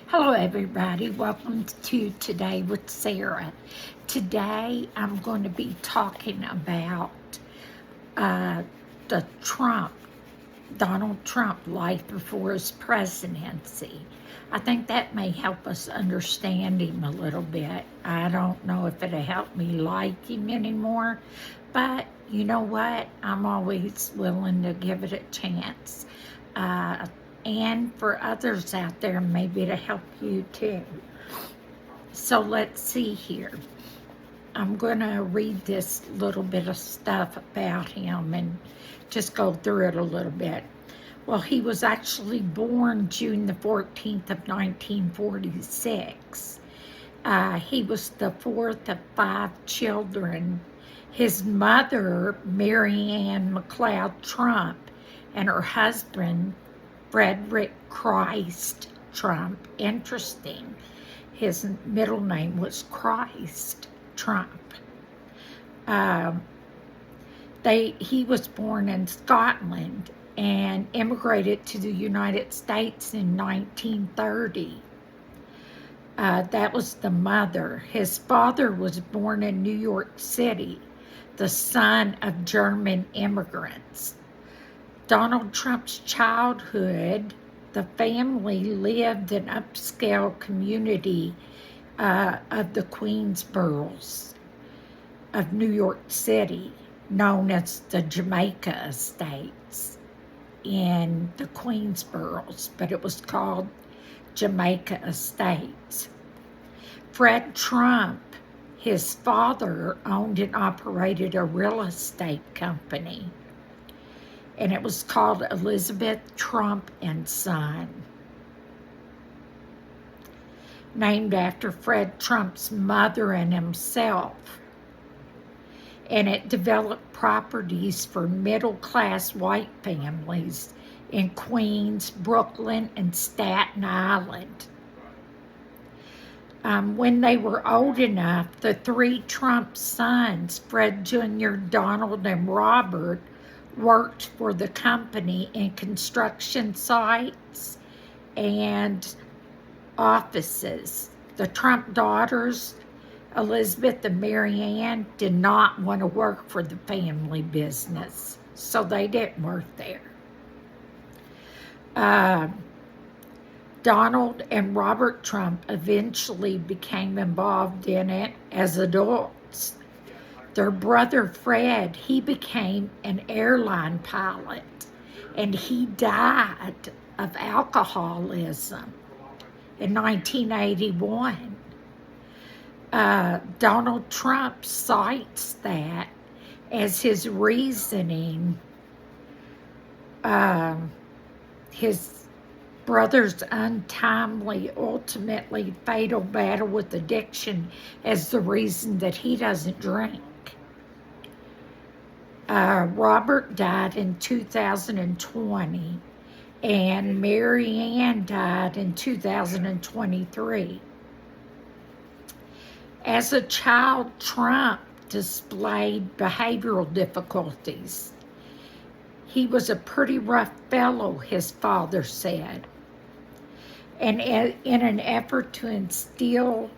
Hello, everybody. Welcome to Today with Sarah. Today, I'm going to be talking about uh, the Donald Trump life before his presidency. I think that may help us understand him a little bit. I don't know if it'll help me like him anymore, but you know what? I'm always willing to give it a chance. Uh, and for others out there, maybe to help you too. So let's see here. I'm going to read this little bit of stuff about him and just go through it a little bit. Well, he was actually born June the 14th of 1946. He was the fourth of 5 children. His mother, Mary Ann McLeod Trump, and her husband, Frederick Christ Trump. Interesting. His middle name was Christ Trump. He was born in Scotland and immigrated to the United States in 1930. That was the mother. His father was born in New York City, the son of German immigrants. Donald Trump's childhood, the family lived in an upscale community of the Queensboroughs of New York City, known as the Jamaica Estates in the Queensboroughs, but it was called Jamaica Estates. Fred Trump, his father, owned and operated a real estate company, and it was called Elizabeth Trump and Son, named after Fred Trump's mother and himself. And it developed properties for middle-class white families in Queens, Brooklyn, and Staten Island. When they were old enough, the 3 Trump sons, Fred Jr., Donald, and Robert, worked for the company in construction sites and offices. The Trump daughters, Elizabeth and Mary Ann, did not want to work for the family business, so they didn't work there. Donald and Robert Trump eventually became involved in it as adults. Their brother Fred, he became an airline pilot, and he died of alcoholism in 1981. Donald Trump cites that as his reasoning, his brother's untimely, ultimately fatal battle with addiction as the reason that he doesn't drink. Robert died in 2020, and Mary Ann died in 2023. As a child, Trump displayed behavioral difficulties. He was a pretty rough fellow, his father said. And in an effort to instill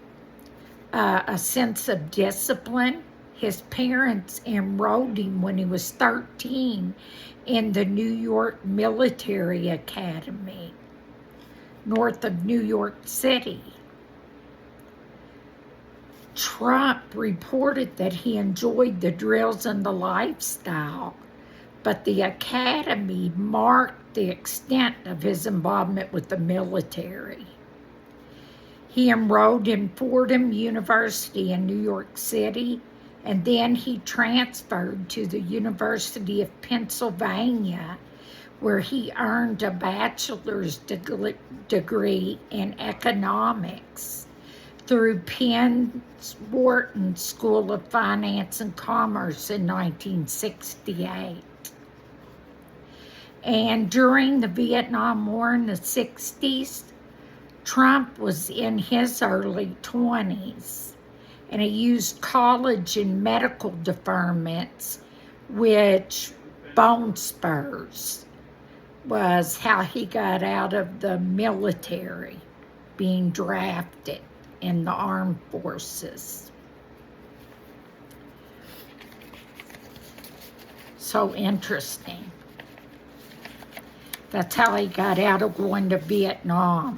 a sense of discipline, his parents enrolled him when he was 13 in the New York Military Academy, north of New York City. Trump reported that he enjoyed the drills and the lifestyle, but the academy marked the extent of his involvement with the military. He enrolled in Fordham University in New York City, and then he transferred to the University of Pennsylvania, where he earned a bachelor's degree in economics through Penn's Wharton School of Finance and Commerce in 1968. And during the Vietnam War in the 60s, Trump was in his early 20s, and he used college and medical deferments, which bone spurs was how he got out of the military. being drafted in the armed forces. So interesting. That's how he got out of going to Vietnam.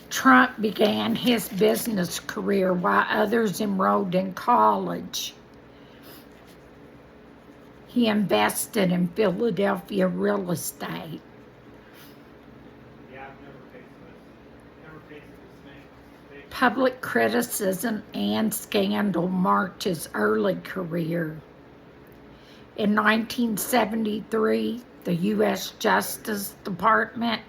Trump began his business career while others enrolled in college. He invested in Philadelphia real estate. Public criticism and scandal marked his early career. In 1973, the U.S. Justice Department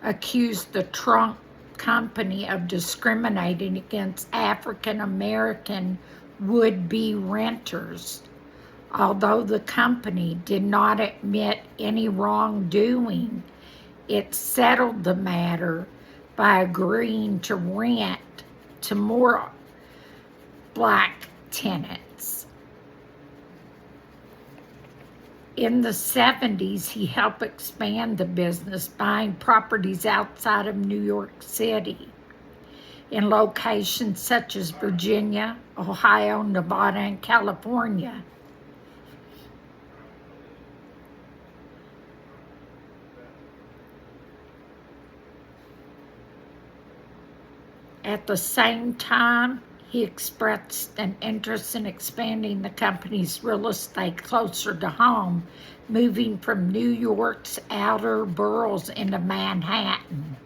accused the Trump Company of discriminating against African American would-be renters. Although the company did not admit any wrongdoing, it settled the matter by agreeing to rent to more black tenants. In the 70s, he helped expand the business, buying properties outside of New York City in locations such as Virginia, Ohio, Nevada, and California. At the same time, he expressed an interest in expanding the company's real estate closer to home, moving from New York's outer boroughs into Manhattan,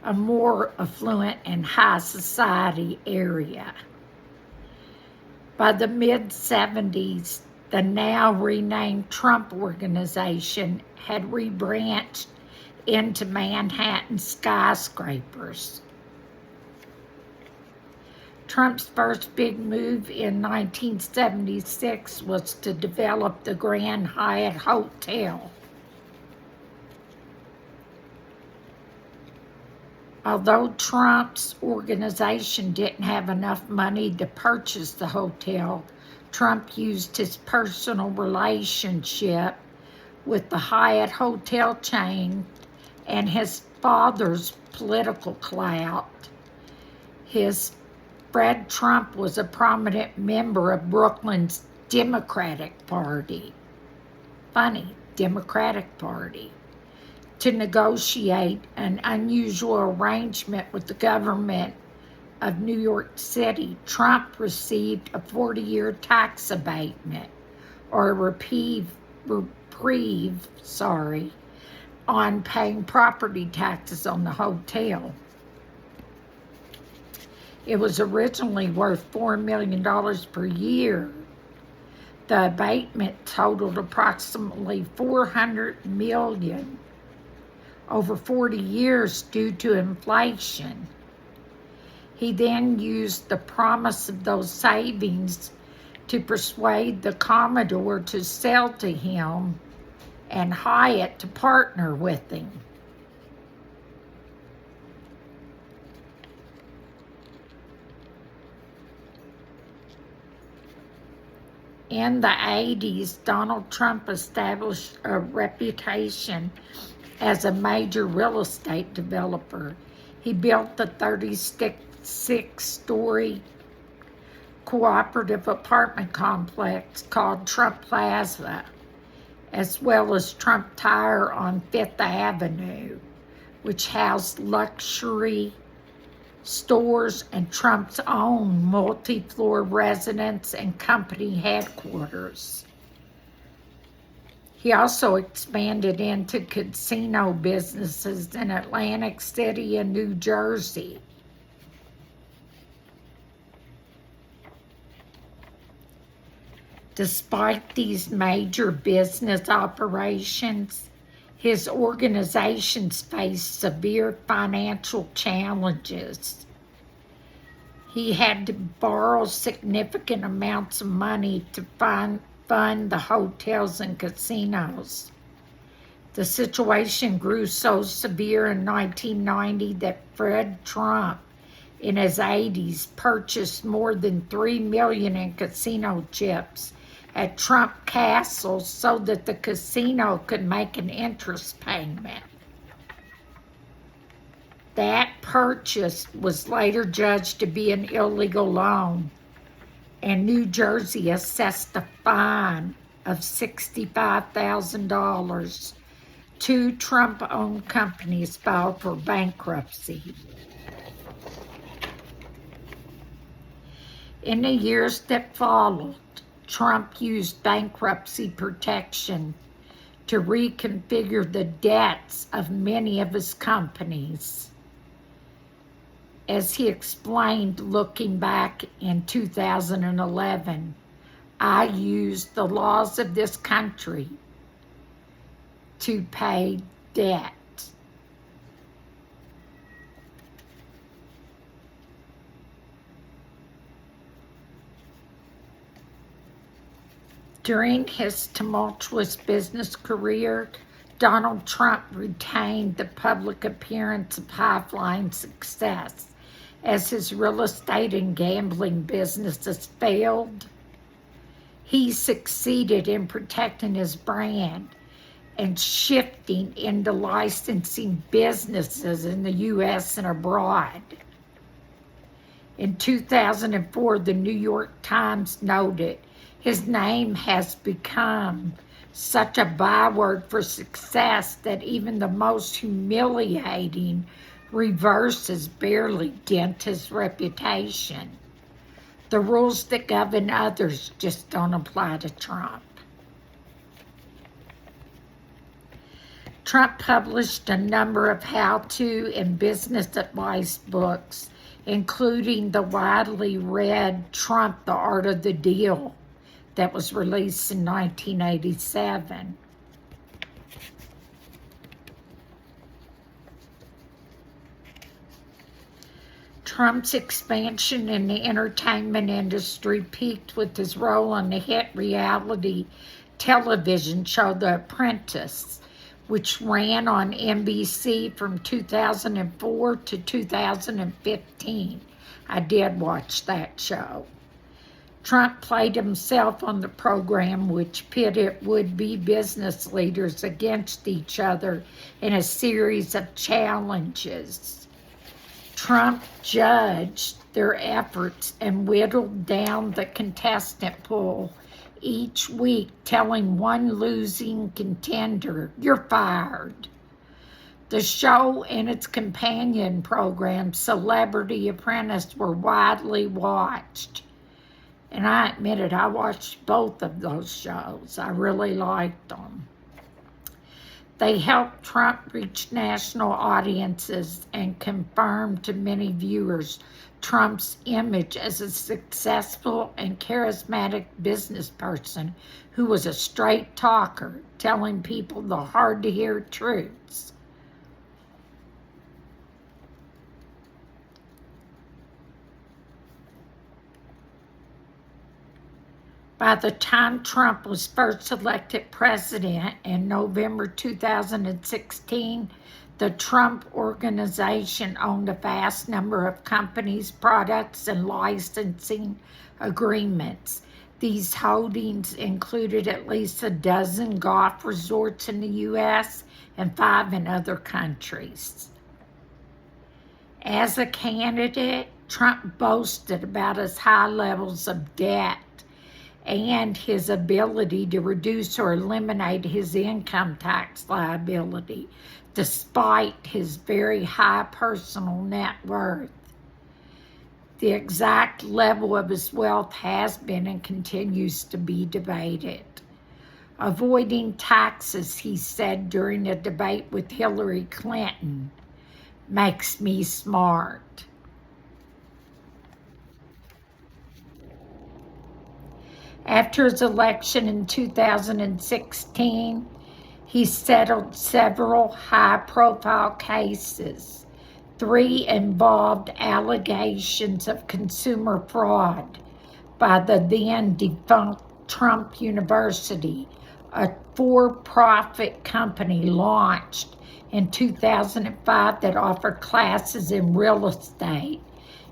a more affluent and high society area. By the mid-70s, the now renamed Trump Organization had rebranched into Manhattan skyscrapers. Trump's first big move in 1976 was to develop the Grand Hyatt Hotel. Although Trump's organization didn't have enough money to purchase the hotel, Trump used his personal relationship with the Hyatt hotel chain and his father's political clout. Fred Trump was a prominent member of Brooklyn's Democratic Party. Funny, Democratic Party. To negotiate an unusual arrangement with the government of New York City, Trump received a 40-year tax abatement, or a reprieve, on paying property taxes on the hotel. It was originally worth $4 million per year. The abatement totaled approximately $400 million over 40 years due to inflation. He then used the promise of those savings to persuade the Commodore to sell to him and Hyatt to partner with him. In the 80s, Donald Trump established a reputation as a major real estate developer. He built the 36-story cooperative apartment complex called Trump Plaza, as well as Trump Tower on Fifth Avenue, which housed luxury stores and Trump's own multi-floor residence and company headquarters. He also expanded into casino businesses in Atlantic City and New Jersey. Despite these major business operations, his organizations faced severe financial challenges. He had to borrow significant amounts of money to fund the hotels and casinos. The situation grew so severe in 1990 that Fred Trump, in his 80s, purchased more than $3 million in casino chips at Trump Castle so that the casino could make an interest payment. That purchase was later judged to be an illegal loan, and New Jersey assessed a fine of $65,000. Two Trump-owned companies filed for bankruptcy. In the years that followed, Trump used bankruptcy protection to reconfigure the debts of many of his companies. As he explained looking back in 2011, I used the laws of this country to pay debt. During his tumultuous business career, Donald Trump retained the public appearance of high-flying success. As his real estate and gambling businesses failed, he succeeded in protecting his brand and shifting into licensing businesses in the U.S. and abroad. In 2004, the New York Times noted, his name has become such a byword for success that even the most humiliating reverses barely dent his reputation. The rules that govern others just don't apply to Trump. Trump published a number of how-to and business advice books, including the widely read Trump, The Art of the Deal, that was released in 1987. Trump's expansion in the entertainment industry peaked with his role on the hit reality television show The Apprentice, which ran on NBC from 2004 to 2015. I did watch that show. Trump played himself on the program, which pitted would-be business leaders against each other in a series of challenges. Trump judged their efforts and whittled down the contestant pool each week, telling one losing contender, "You're fired." The show and its companion program, Celebrity Apprentice, were widely watched. And I admit it, I watched both of those shows. I really liked them. They helped Trump reach national audiences and confirmed to many viewers Trump's image as a successful and charismatic business person who was a straight talker, telling people the hard-to-hear truths. By the time Trump was first elected president in November 2016, the Trump Organization owned a vast number of companies, products, and licensing agreements. These holdings included at least a dozen golf resorts in the U.S. and 5 in other countries. As a candidate, Trump boasted about his high levels of debt and his ability to reduce or eliminate his income tax liability, despite his very high personal net worth. The exact level of his wealth has been and continues to be debated. Avoiding taxes, he said during a debate with Hillary Clinton, makes me smart. After his election in 2016, he settled several high-profile cases. 3 involved allegations of consumer fraud by the then-defunct Trump University, a for-profit company launched in 2005 that offered classes in real estate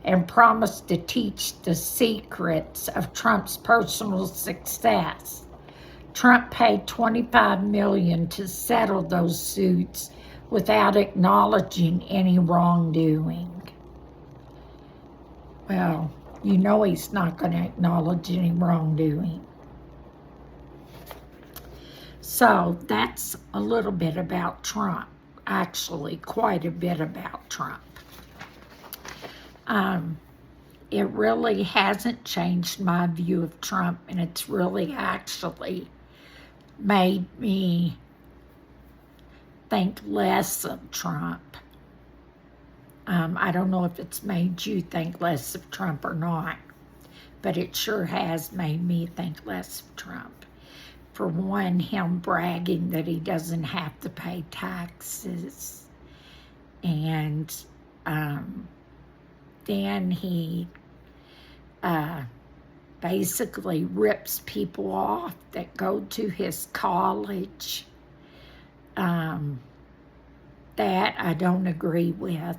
and promised to teach the secrets of Trump's personal success. Trump paid $25 million to settle those suits, without acknowledging any wrongdoing. Well, you know he's not going to acknowledge any wrongdoing. So that's a little bit about Trump. Actually, quite a bit about Trump. It really hasn't changed my view of Trump, and it's really actually made me think less of Trump. I don't know if it's made you think less of Trump or not, but it sure has made me think less of Trump. For one, him bragging that he doesn't have to pay taxes, and then he basically rips people off that go to his college. That I don't agree with.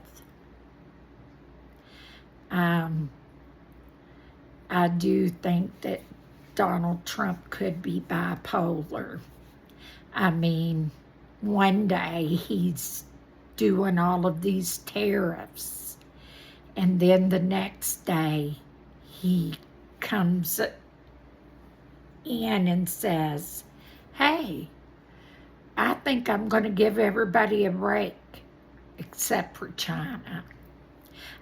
I do think that Donald Trump could be bipolar. I mean, one day he's doing all of these tariffs, and then the next day he comes in and says, hey, I think I'm going to give everybody a break, except for China.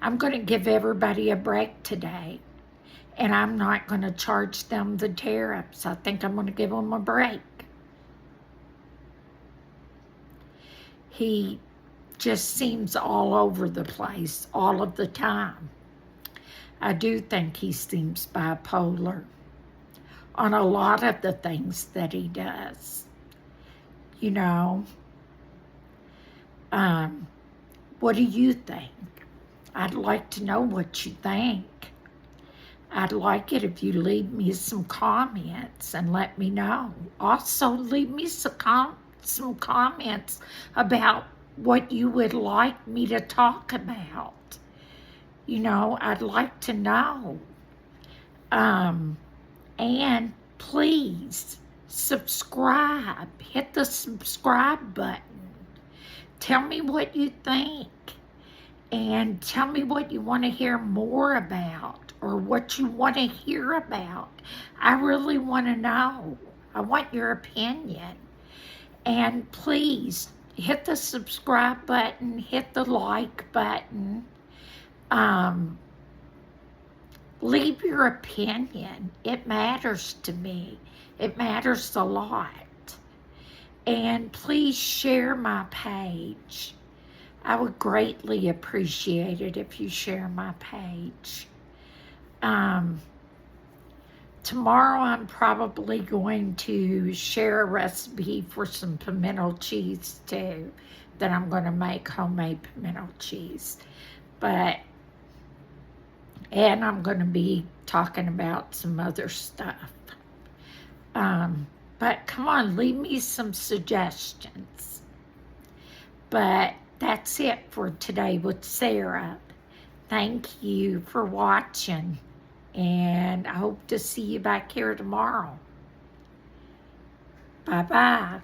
I'm going to give everybody a break today, and I'm not going to charge them the tariffs. I think I'm going to give them a break. He just seems all over the place all of the time. I do think he seems bipolar on a lot of the things that he does. You know, what do you think? I'd like to know what you think. I'd like it if you leave me some comments and let me know. Also, leave me some comments about what you would like me to talk about. You know, I'd like to know. And please subscribe. Hit the subscribe button. Tell me what you think. And tell me what you want to hear more about or what you want to hear about. I really want to know. I want your opinion. And please hit the subscribe button, hit the like button. Leave your opinion. It matters to me. It matters a lot. And please share my page. I would greatly appreciate it if you share my page. Tomorrow I'm probably going to share a recipe for some pimento cheese too, that I'm going to make homemade pimento cheese. And I'm going to be talking about some other stuff. But come on, leave me some suggestions. But that's it for today with Sarah. Thank you for watching, and I hope to see you back here tomorrow. Bye-bye.